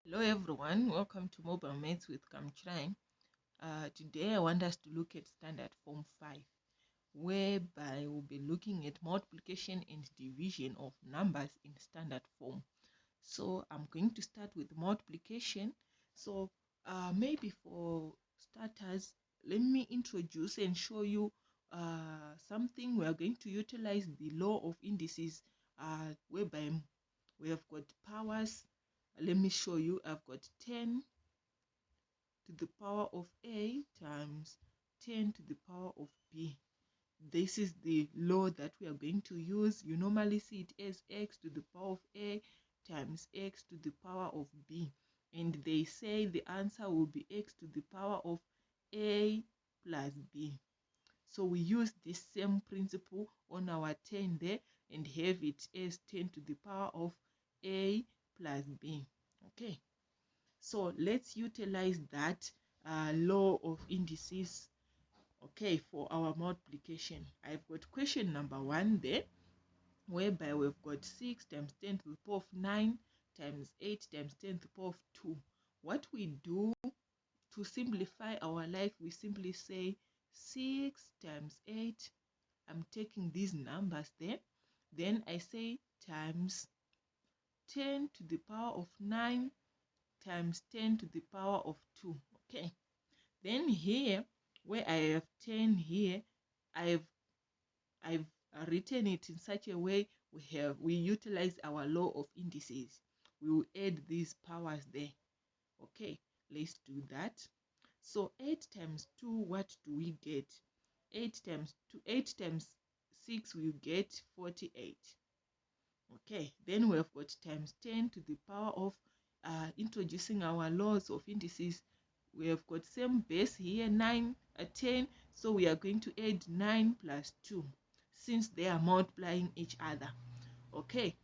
Hello everyone, welcome to Mobilemaths with Kamchrain. Today I want us to look at standard form 5, whereby we'll be looking at multiplication and division of numbers in standard form. So I'm going to start with multiplication. So maybe for starters, let me introduce and show you something. We are going to utilize the law of indices, whereby we have got powers. Let me show you. I've got 10 to the power of A times 10 to the power of B. This is the law that we are going to use. You normally see it as x to the power of A times x to the power of B. And they say the answer will be x to the power of A plus B. So we use this same principle on our 10 there and have it as 10 to the power of A plus B. Okay. So let's utilize that law of indices, okay, for our multiplication. I've got question number 1 there, whereby we've got 6 times 10 to the power of 9 times 8 times 10 to the power of 2. What we do to simplify our life, we simply say 6 times 8. I'm taking these numbers there. Then I say times 10 to the power of 9 times 10 to the power of 2. Okay, then here where I have 10 here, I've written it in such a way we utilize our law of indices. We will add these powers there. Okay, let's do that. So 8 times 2, what do we get? 8 times 6, we get 48. Okay, then we have got times 10 to the power of introducing our laws of indices. We have got same base here, 9 10, so we are going to add 9 plus 2 since they are multiplying each other. Okay,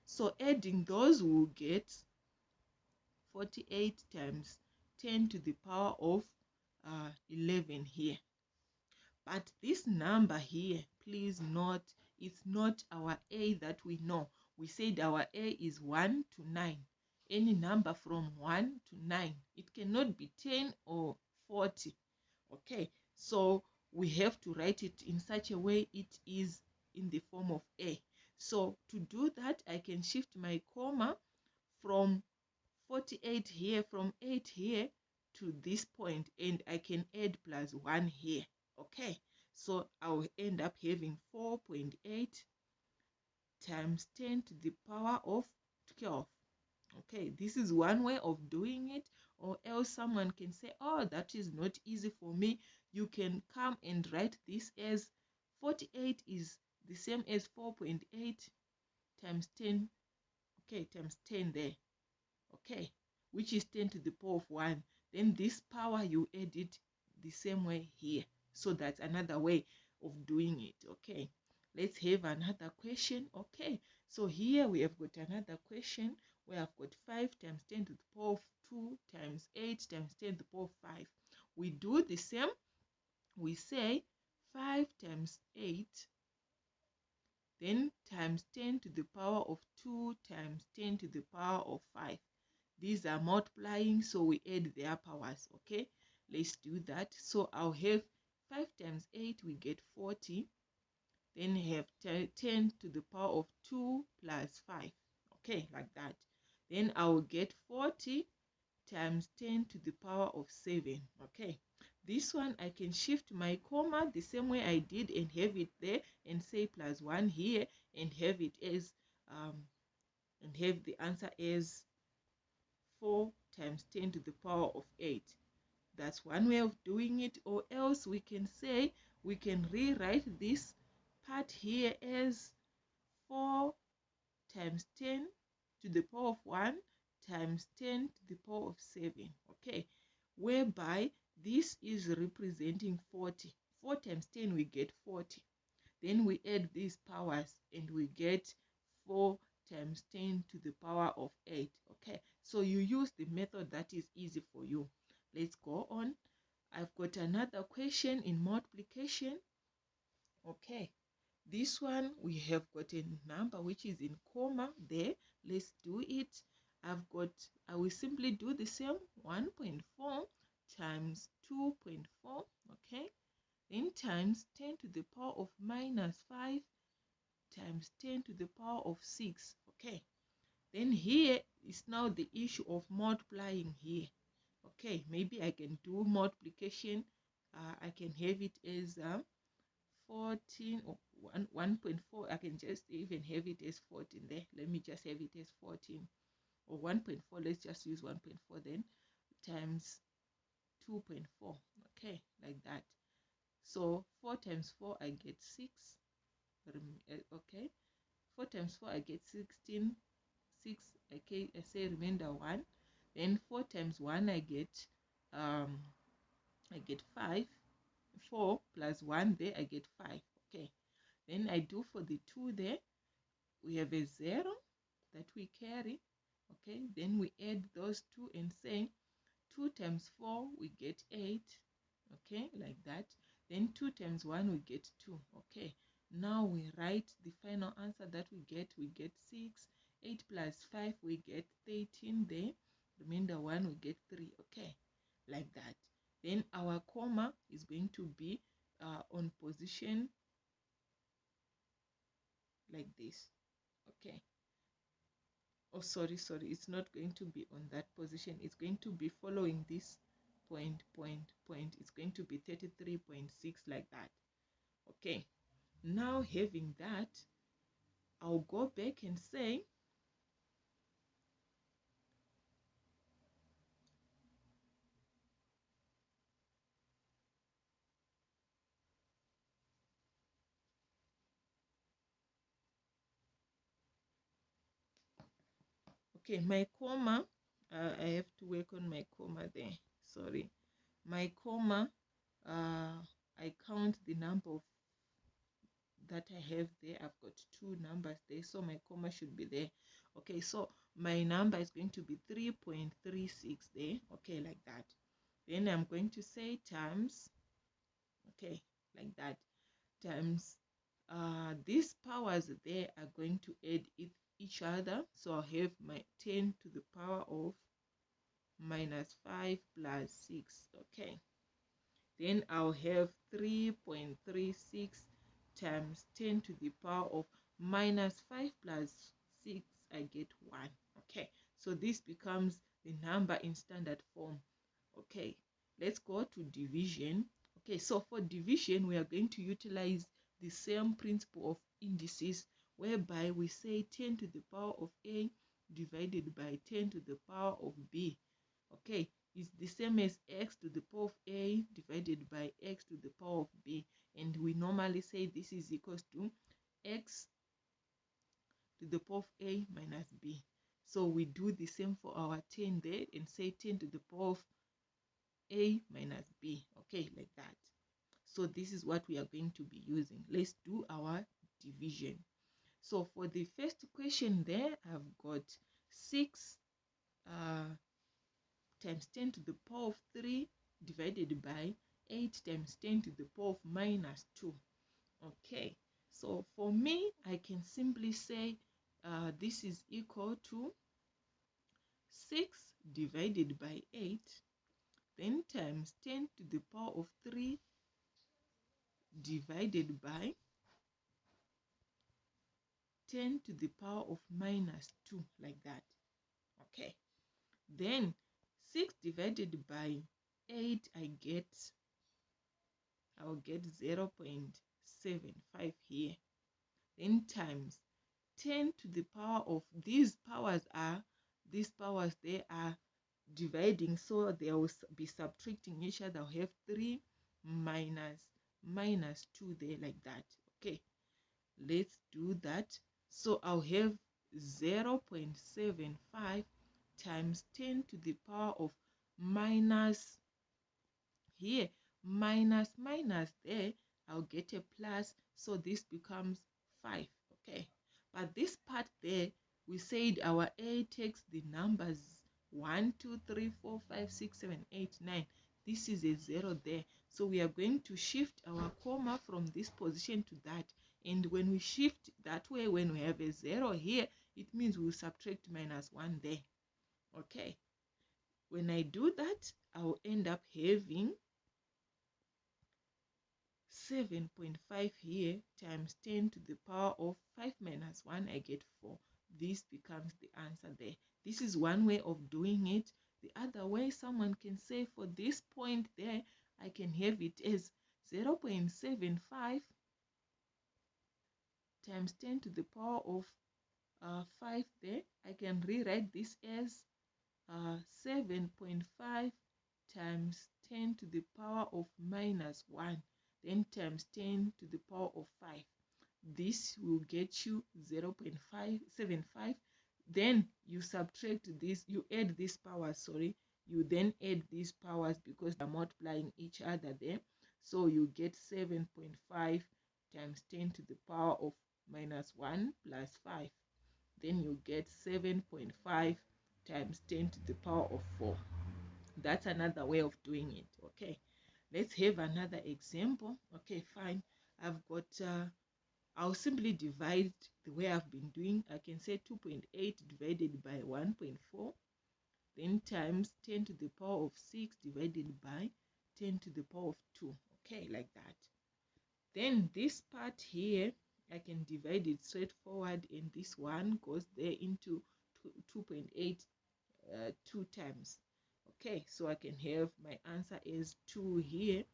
so adding those, will get 48 times 10 to the power of 11 here. But this number here, please note, it's not our A that we know. We said our A is 1 to 9. Any number from 1 to 9. It cannot be 10 or 40. Okay, so we have to write it in such a way it is in the form of A. So to do that, I can shift my comma from 48 here, from 8 here to this point, and I can add plus 1 here. Okay, so I'll end up having 4.8 times 10 to the power of 12. Okay, this is one way of doing it, or else someone can say, oh, that is not easy for me. You can come and write this as 48 is the same as 4.8 times 10, okay, times 10 there, okay, which is 10 to the power of 1. Then this power, you add it the same way here. So that's another way of doing it. Okay, let's have another question. Okay, so here we have got another question where I've got 5 times 10 to the power of 2 times 8 times 10 to the power of 5. We do the same. We say 5 times 8, then times 10 to the power of 2 times 10 to the power of 5. These are multiplying, so we add their powers. Okay, let's do that. So I'll have 5 times 8, we get 40. Then have 10 to the power of 2 plus 5. Okay, like that. Then I will get 40 times 10 to the power of 7. Okay, this one I can shift my comma the same way I did and have it there and say plus 1 here and have it as and have the answer as 4 times 10 to the power of 8. That's one way of doing it, or else we can say, we can rewrite this part here as 4 times 10 to the power of 1 times 10 to the power of 7. Okay, whereby this is representing 40. 4 times 10, we get 40. Then we add these powers and we get 4 times 10 to the power of 8. Okay, so you use the method that is easy for you. Let's go on. I've got another question in multiplication. Okay, this one we have got a number which is in comma there. Let's do it. I will simply do the same. 1.4 times 2.4, okay, then times 10 to the power of minus 5 times 10 to the power of 6, okay. Then here is now the issue of multiplying here, okay. Maybe I can do multiplication. I can have it as 14 or 1.4. I can just even have it as 14 there. Let me just have it as 14 or 1.4. Let's just use 1.4 then, times 2.4, okay, like that. So 4 times 4 I get 6, okay. 4 times 4 I get 16, 6, okay, I say remainder 1. Then 4 times 1 I get 5. 4 plus 1 there, I get 5, okay. Then I do for the 2 there, we have a 0 that we carry, okay. Then we add those 2 and say 2 times 4 we get 8, okay, like that. Then 2 times 1 we get 2, okay. Now we write the final answer that we get 6. 8 plus 5 we get 13 there, remainder 1 we get 3, okay, like that. Then our comma is going to be on position like this, okay. Oh, sorry, it's not going to be on that position. It's going to be following this point. It's going to be 33.6, like that, okay. Now having that, I'll go back and say okay, my comma, I have to work on my comma there, sorry. My comma, I count the number of that I have there. I've got 2 numbers there, so my comma should be there, okay. So my number is going to be 3.36 there, okay, like that. Then I'm going to say times, okay, like that, times these powers there are going to add each other, so I'll have my 10 to the power of minus 5 plus 6, okay. Then I'll have 3.36 times 10 to the power of minus 5 plus 6, I get 1, okay. So this becomes the number in standard form, okay. Let's go to division. Okay, so for division we are going to utilize the same principle of indices, whereby we say 10 to the power of A divided by 10 to the power of B, okay. It's the same as x to the power of A divided by x to the power of B, and we normally say this is equals to x to the power of A minus B. So we do the same for our 10 there and say 10 to the power of A minus B, okay, like that. So this is what we are going to be using. Let's do our division. So for the first question there, I've got 6 times 10 to the power of 3 divided by 8 times 10 to the power of minus 2. Okay, so for me, I can simply say this is equal to 6 divided by 8, then times 10 to the power of 3 divided by 10 to the power of minus 2, like that, okay. Then 6 divided by 8, I'll get 0.75 here. Then times 10 to the power of, these powers they are dividing, so they will be subtracting each other. I'll have 3 minus 2 there, like that, okay. Let's do that. So I'll have 0.75 times 10 to the power of minus, here minus there, I'll get a plus, so this becomes 5, okay. But this part there, we said our A takes the numbers 1 2 3 4 5 6 7 8 9. This is a 0 there, so we are going to shift our comma from this position to that, and when we shift that way, when we have a 0 here, it means we'll subtract minus 1 there, Okay, when I do that, I'll end up having 7.5 here times 10 to the power of 5 minus 1, I get 4. This becomes the answer there. This is one way of doing it. The other way, someone can say for this point there, I can have it as 0.75 times 10 to the power of 5 there. I can rewrite this as 7.5 times 10 to the power of minus 1, then times 10 to the power of 5. This will get you 0.575. Then you subtract this, you add these powers, sorry. You then add these powers because they're multiplying each other there. So you get 7.5 times 10 to the power of minus 1 plus 5. Then you get 7.5 times 10 to the power of 4. That's another way of doing it. Okay, let's have another example. Okay, fine. I've got I'll simply divide the way I've been doing. I can say 2.8 divided by 1.4, then times 10 to the power of 6 divided by 10 to the power of 2. Okay, like that. Then this part here, I can divide it straightforward, and this one goes there into 2.8 2 times. Okay, so I can have my answer as 2 here,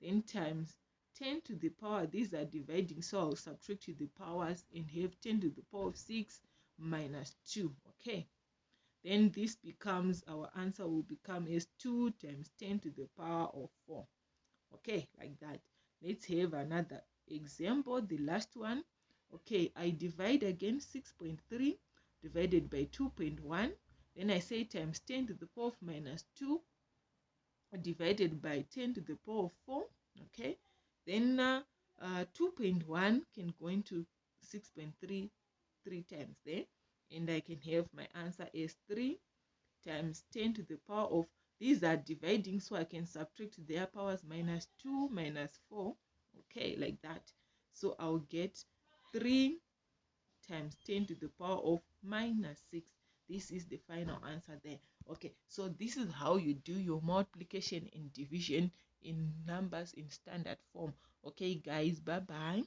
then times 10 to the power, these are dividing, so I'll subtract the powers and have 10 to the power of 6 minus 2. Okay, then this becomes, our answer will become as 2 times 10 to the power of 4. Okay, like that. Let's have another example, the last one. Okay, I divide again 6.3 divided by 2.1, then I say times 10 to the power of minus 2 divided by 10 to the power of 4. Okay, then 2.1 can go into 6.3 3 times there, and I can have my answer as 3 times 10 to the power of, these are dividing, so I can subtract their powers, minus 2 minus 4. Okay, like that. So I'll get 3 times 10 to the power of minus 6. This is the final answer there. Okay, so this is how you do your multiplication and division in numbers in standard form. Okay guys, bye bye.